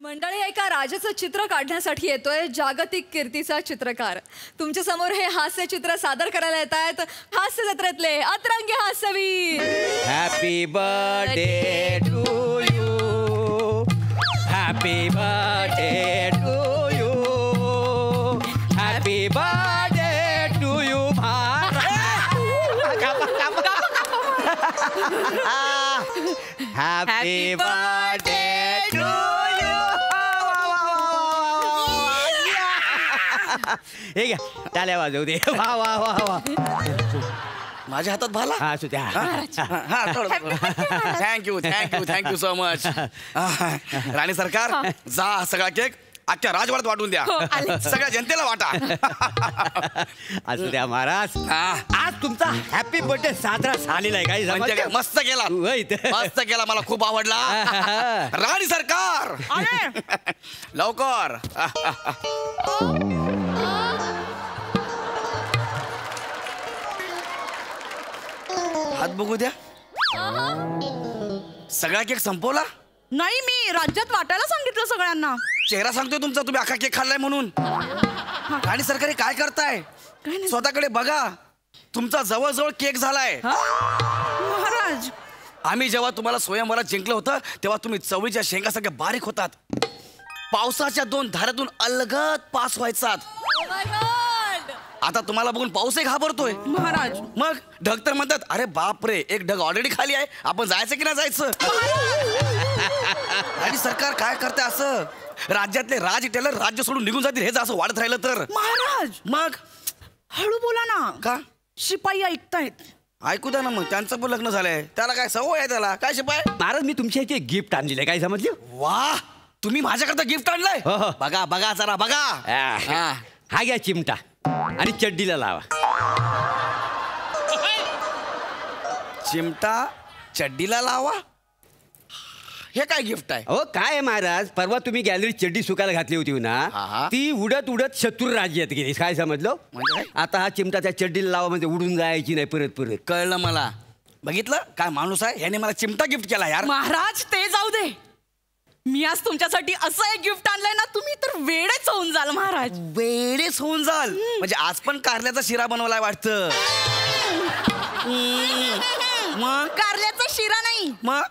मंडळी, एका राजाचं चित्र काढण्यासाठी येतोय जागतिक कीर्तीचा चित्रकार. तुमच्या समोर हे हास्य चित्र सादर करायला येत आहेत हास्य जत्रेतले अतरंगी हास्यवीर. Happy birthday to you, happy birthday to you, happy birthday to you. Happy birthday to you. हे घ्या, टाळ्या वाजवू दे. वा वा वा वा. माझ्या हातात भाला. हा असू द्या. Thank you thank you thank you so much. राणी सरकार, जा सगळा केक अख्ख्या राजवाड्यात वाटून द्या. सगळ्या जनतेला वाटा. असू द्या महाराज. आज तुमचा हॅपी बर्थडे साजरा झालेला आहे. काही मस्त केला, मस्त केला. मला खूप आवडला. राणी सरकार लवकर. हात बघू द्या. सगळा केक संपवला? नाही, मी राज्यात वाटायला सांगितलं सगळ्यांना. चेहरा सांगतोय तुमचा, तुम्ही अख्खा केक खाल्लाय म्हणून. राणी सरकारी काय करताय? स्वतःकडे बघा. तुमचा जवळजवळ केक झालाय. महाराज, आम्ही जेव्हा तुम्हाला स्वयंवरात जिंकलं होतं तेव्हा तुम्ही चवळीच्या शेंगासारख्या बारीक होतात. पावसाच्या 2 धाऱ्यातून अलगद पास व्हायचात. आता तुम्हाला बघून पाऊसही घाबरतोय महाराज. मग ढग तर म्हणतात, अरे बाप रे, एक ढग ऑलरेडी खाली आहे, आपण जायचं की नाही जायचं? आणि सरकार काय करते असं? राज्यातले राज टेलर राज्य सोडून निघून जातील हे असं वाढत राहिलं तर. महाराज, मग हळू बोला ना. का? शिपाई ऐकतायत. ऐकू द्या ना. मग त्यांचं पण लग्न झालंय, त्याला काय सवय आहे? त्याला काय शिपाई? महाराज, मी तुमच्या इथे गिफ्ट आणलेलं आहे. काय समजलं? वा, तुम्ही माझ्याकरता गिफ्ट आणलंय? बघा बघा जरा बघा. हा घ्या चिमटा आणि चड्डीला लावा. चिमटा चड्डीला लावा? हे काय गिफ्ट आहे? हो काय आहे महाराज, परवा तुम्ही गॅलरीत चड्डी सुकायला घातली होती ना, ती उडत उडत शत्रू राज्यात गेली. काय समजलं? म्हणजे आता हा चिमटा त्या चड्डीला लावा म्हणजे उडून जायची नाही परत परत. कळलं मला. बघितलं काय माणूस आहे? याने मला चिमटा गिफ्ट केला यार. महाराज, ते जाऊ दे. मी आज तुमच्यासाठी असं एक गिफ्ट आणलंय ना, तुम्ही तर वेडेच होऊन जाल महाराज. वेडेच होऊन जाल म्हणजे आज पण कारल्याचा शिरा बनवलाय वाटतं. मग कारल्याचा शिरा नाही. मग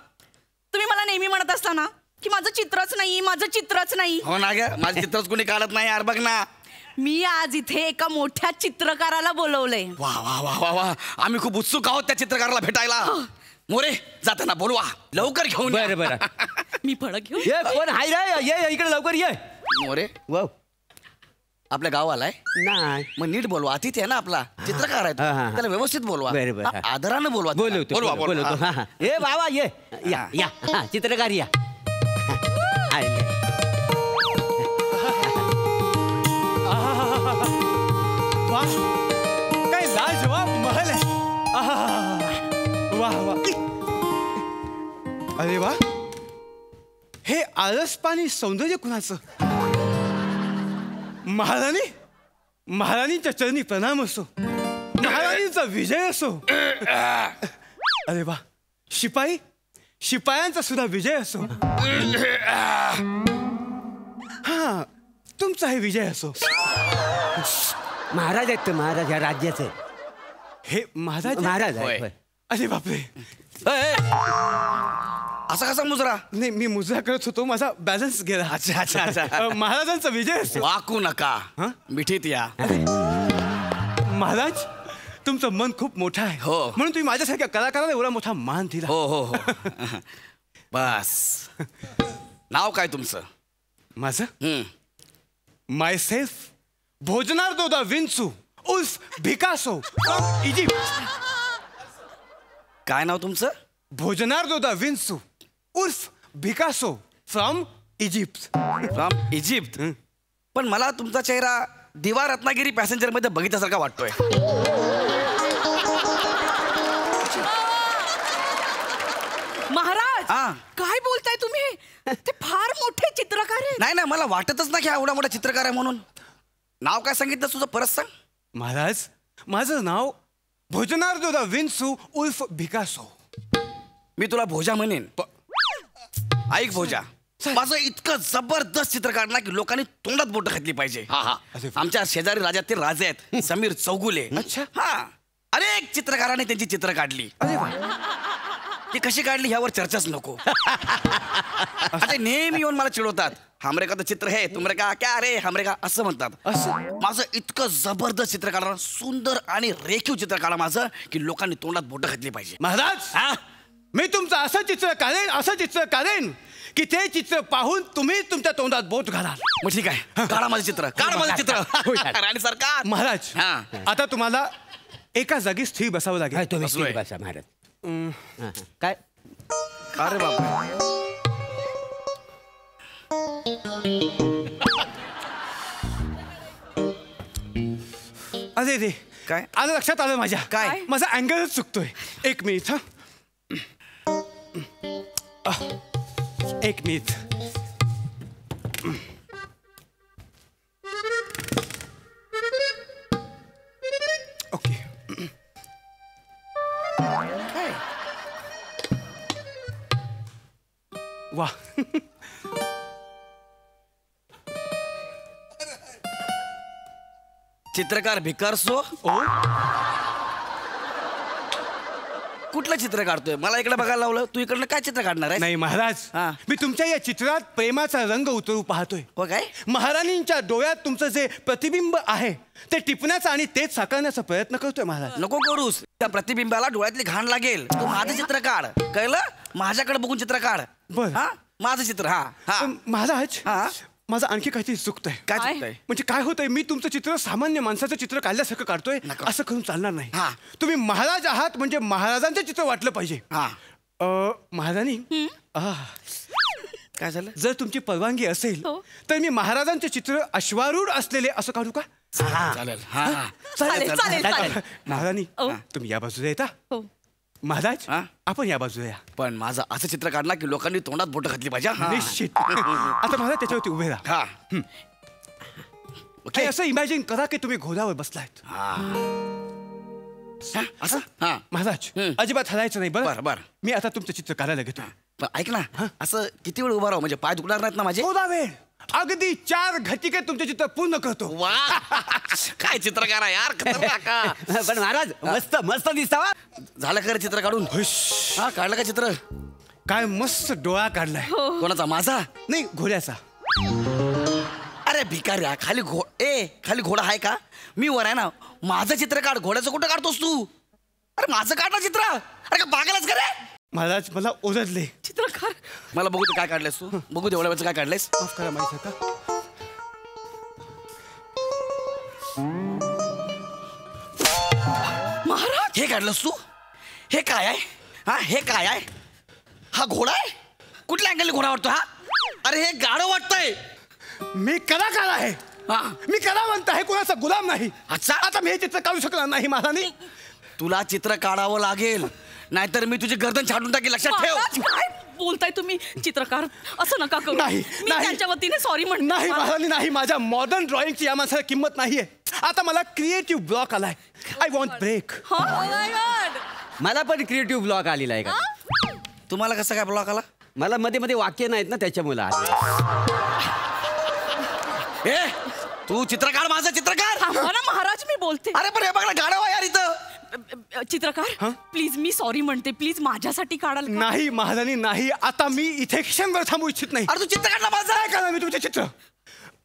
तुम्ही मला नेहमी म्हणत असता ना की माझं चित्रच नाही, माझं चित्रच नाही. हो ना ग, माझं चित्रच कोणी काढत नाही यार. बघ ना, मी आज इथे एका मोठ्या चित्रकाराला बोलवलंय. वा वा वा वा वा. आम्ही खूप उत्सुक आहोत त्या चित्रकाराला भेटायला. मोरे, जाताना बोलवा लवकर घेऊन. बरं बरं. मी फळं घेऊन. ये कोण हाय रे? ये इकडे लवकर ये. मोरे, वाव, आपल्या गावाला आहे? नाही. मग नीट बोलवा. अतिथी आहे ना आपला, चित्रकार आहे. त्याला व्यवस्थित बोलवा. आदरानं बोलवा. बोलवतो बोलवतो. ए बाबा ये, या या. चित्रकार या. काय लाजवाब महल आहे. वाह वाह. अरे वा, हे आळस पाणी सौंदर्य कुणाचं? महाराणी, महाराणींच्या चरणी प्रणाम असो. महाराणींचा विजय असो. अरे वा, शिपाई, शिपायांचा सुद्धा विजय असो. हा, तुमचाही विजय असो. महाराज आहेत, महाराज या राज्याचे. हे महाराज? महाराज आहे. अरे बापरे, असा कसा मुजरा? नाही, मी मुजरा करत होतो, माझा बॅलन्स गेला. अच्छा अच्छा अच्छा. महाराजांचा विजय असो. वाकू नका, मिठीत या. महाराज, तुमचं मन खूप मोठं आहे. हो, म्हणून तुम्ही माझ्यासारख्या कलाकाराला एवढा मोठा मान दिला. हो हो हो. बस, नाव काय तुमचं? माझं माय सेल्फ भोजनार्दो दा विन्सू उर्फ भिकासो फ्रॉम इजिप्त. काय नाव तुमचं? भोजनार्दो दा विन्सू उर्फ भिकासो फ्रॉम इजिप्त. From Egypt? पण मला तुमचा चेहरा दिवा रत्नागिरी पॅसेंजर मध्ये बघितल्यासारखा वाटतोय. महाराज, काय बोलताय तुम्ही? ते फार मोठे चित्रकार आहेत. नाही नाही, मला वाटतच ना की एवढा मोठा चित्रकार आहे म्हणून. नाव काय सांगितलं तुझं, परत सांग. महाराज, माझं नाव भोजनार्दो दा विन्सू उर्फ भिकासो. मी तुला भोजा म्हणेन. ऐक भोजा, माझं इतकं जबरदस्त चित्र काढणार की लोकांनी तोंडात बोट घातली पाहिजे. आमच्या शेजारी राज्यातील राजे आहेत समीर चौगुले. अच्छा. हा, अनेक चित्रकारांनी त्यांची चित्र काढली. ती कशी काढली ह्यावर चर्चाच नको. आता नेहमी येऊन मला चिडवतात, हमरे का तो चित्र है तुमरे का क्या रे हमरे का, असं म्हणतात. माझं इतकं जबरदस्त चित्र काढा, सुंदर आणि रेखीव चित्र काढा माझं की लोकांनी तोंडात बोट घातली पाहिजे. महाराज, मी तुमचं असं चित्र काढेन की ते चित्र पाहून तुम्ही तुमच्या तोंडात बोट घालाल. मग ठीक आहे, काढा माझं चित्र, काढा माझं चित्र. राणी सरकार. महाराज, आता तुम्हाला एका जागी स्थिर बसावं लागेल. तुम्ही बसलोय. स्थिर बसा महाराज. काय अरे बापरे. अरे रे, काय? आलं लक्षात आलं माझ्या. काय? माझा अँगलच चुकतोय. एक मिनिट. एक मिनिट. ओके. वा. चित्रकार भिकारसो. ओ, कुठलं चित्र काढतोय? मला इकडे बघायला लावलं, तू इकडनं काय चित्र काढणार आहे? नाही महाराज, हा. मी तुमच्या या चित्रात प्रेमाचा रंग उतरू पाहतोय. हो काय? महाराणींच्या डोळ्यात तुमचं जे प्रतिबिंब आहे ते टिपण्याचा आणि तेच साकारण्याचा प्रयत्न करतोय महाराज. नको करूस, त्या प्रतिबिंबाला डोळ्यातली घाण लागेल. तू माझं चित्र काढ, कळलं? माझ्याकडे बघून चित्र काढ. बरं. हा, माझं चित्र. हा हा. पण महाराज, हा. माझं आणखी काहीतरी चुकतंय. काय चुकतंय? म्हणजे काय होतंय, मी तुमचं चित्र सामान्य माणसाचं चित्र काढल्यासारखं काढतोय. नका. असं करून चालणार नाही. हा. तुम्ही महाराज आहात म्हणजे महाराजांचं चित्र वाटलं पाहिजे. हा. महाराणी, काय झालं? जर तुमची परवानगी असेल हो. तर मी महाराजांचे चित्र अश्वारूढ असलेले असं काढू का? चालेल. हा. चालेल, चालेल, चालेल. महाराणी, हो. तुम्ही या बाजूला येता. हो. महाराज, हा? आपण या बाजूला या. पण माझं असं चित्र काढणार की लोकांनी तोंडात बोट घातली पाहिजे. हा. निश्चित. आता महाराज त्याच्यावरती उभे राहा. हा. आणि ओके. असं इमॅजिन करा की तुम्ही घोड्यावर बसलायत. हा. असं. हा. महाराज, हम्म. अजिबात हलायचं नाही. बरं, बरं. मी आता तुमचं चित्र काढायला घेतो. पण ऐक ना, असं किती वेळ उभा राहू म्हणजे पाय दुखणार नाहीत ना माझे? थोडा वेळ, अगदी 4 घटिके तुमचं चित्र पूर्ण करतो. वा, काय चित्रकार आहे यार, खतरनाक. पण महाराज मस्त मस्त दिसता वा. झालं खरं चित्र काढून? हा, काढलं का चित्र? काय मस्त डोळा काढलाय. कोणाचा? माझा? नाही, घोड्याचा. अरे भिकाऱ्या, खाली घोडा आहे का? मी वर आहे ना. माझं चित्र काढ, घोड्याचं कुठं काढतोस तू? अरे माझं काढ ना चित्र. अरे का पागलच करे? महाराज, मला ओरडले. चित्रकार, मला बघू दे काय काढलेस तू. बघू दे एवढ्या वेळचं काय काढलेस. माफ करा माझ्या का. महाराज, हे काढलंस तू? हे काय आहे? हा, हे काय आहे? हा घोडा आहे? कुठल्या अँगलने घोडा वाटतो हा? अरे हे गाढव वाटतंय. मी कलाकार आहे. हा. मी कलावंत आहे, कोणाचा गुलाम नाही. अच्छा. आता मी हे चित्र काढू शकणार नाही महाराणी. तुला चित्र काढावं लागेल, नाहीतर मी तुझी गर्दन छाटून टाकी. लक्षात ठेव. महाराज, काय बोलताय तुम्ही? चित्रकार, असं नका करू. नाही, मी नाही. त्यांच्या वतीने सॉरी म्हणते. नाही महाराणी, नाही. माझ्या मॉडर्न ड्रॉइंगची या माणसाला किंमत नाहीये. आता मला क्रिएटिव्ह ब्लॉक आलाय. I want break. Oh my God. मला पण क्रिएटिव्ह ब्लॉक आलेला आहे का? तुम्हाला कसं काय ब्लॉक आला? मला मध्ये मध्ये वाक्य नाहीत ना त्याच्यामुळे आले. ए, तू चित्र काढ, माझं चित्र काढ. थांबा ना महाराज, मी बोलते. अरे पण हे बघ ना, गाढव आहे यार इथं. चित्रकार, प्लीज मी सॉरी म्हणते. प्लीज माझ्यासाठी काढाल का? नाही महाराणी, नाही. आता मी इथे क्षणभर थांबू इच्छित नाही. अरे तू चित्र काढ ना माझं. काय करणार मी तुमचे चित्र?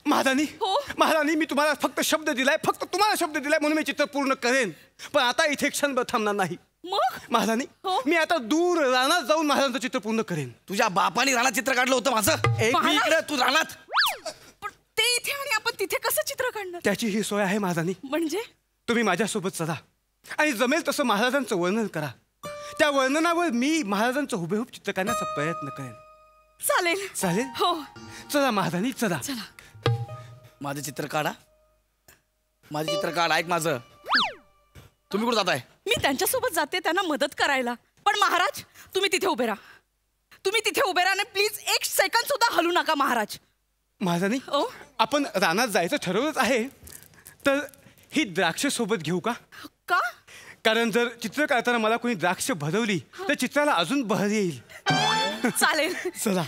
महाराणी, हो. महाराणी, मी तुम्हाला फक्त शब्द दिलाय, फक्त तुम्हाला शब्द दिलाय म्हणून मी चित्र पूर्ण करेन. पण आता इथे क्षणभर थांबणार नाही. मग महाराणी, हो. मी आता दूर रानात जाऊन महाराजांचं चित्र पूर्ण करेन. तुझ्या बापाने रानात चित्र काढलं होतं माझं. एक मी इकडे, तू रानात. पण ते इथे आणि आपण तिथे कसं चित्र काढणार? त्याची ही सोय आहे महाराणी. म्हणजे तुम्ही माझ्यासोबत चला आणि जमेल तसं महाराजांचं वर्णन करा. त्या वर्णनावर मी महाराजांचं हुबेहूब चित्र काढण्याचा प्रयत्न करेन. चालेल. चालेल? हो. चला महाराणी, चला. माझं चित्र काढा. माझं चित्र काढ. ऐक माझं. तुम्ही कुठं जाताय? मी त्यांच्यासोबत जाते त्यांना मदत करायला. पण महाराज, तुम्ही तिथे उभे राहा. तुम्ही तिथे उभे राहा. प्लीज 1 सेकंद सुद्धा हलू नका महाराज. महाराणी, ओ. आपण रानात जायचं ठरवलंच आहे, तर ही द्राक्ष सोबत घेऊ का? का? कारण जर चित्र काढताना मला कोणी द्राक्ष भरवली तर चित्राला अजून बहर येईल. चालेल. चला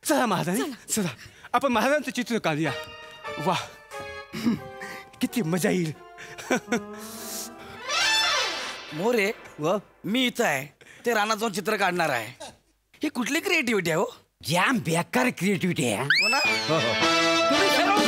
चला महाराणी चला आपण महाराजांचं चित्र काढूया. वा किती मजा येईल. मोरे व मी इथं आहे ते रानात जाऊन चित्र काढणार आहे. ही कुठली क्रिएटिव्हिटी आहे हो? जाम बेकार क्रिएटिव्हिटी आहे. हो ना? तुम्ही सर्व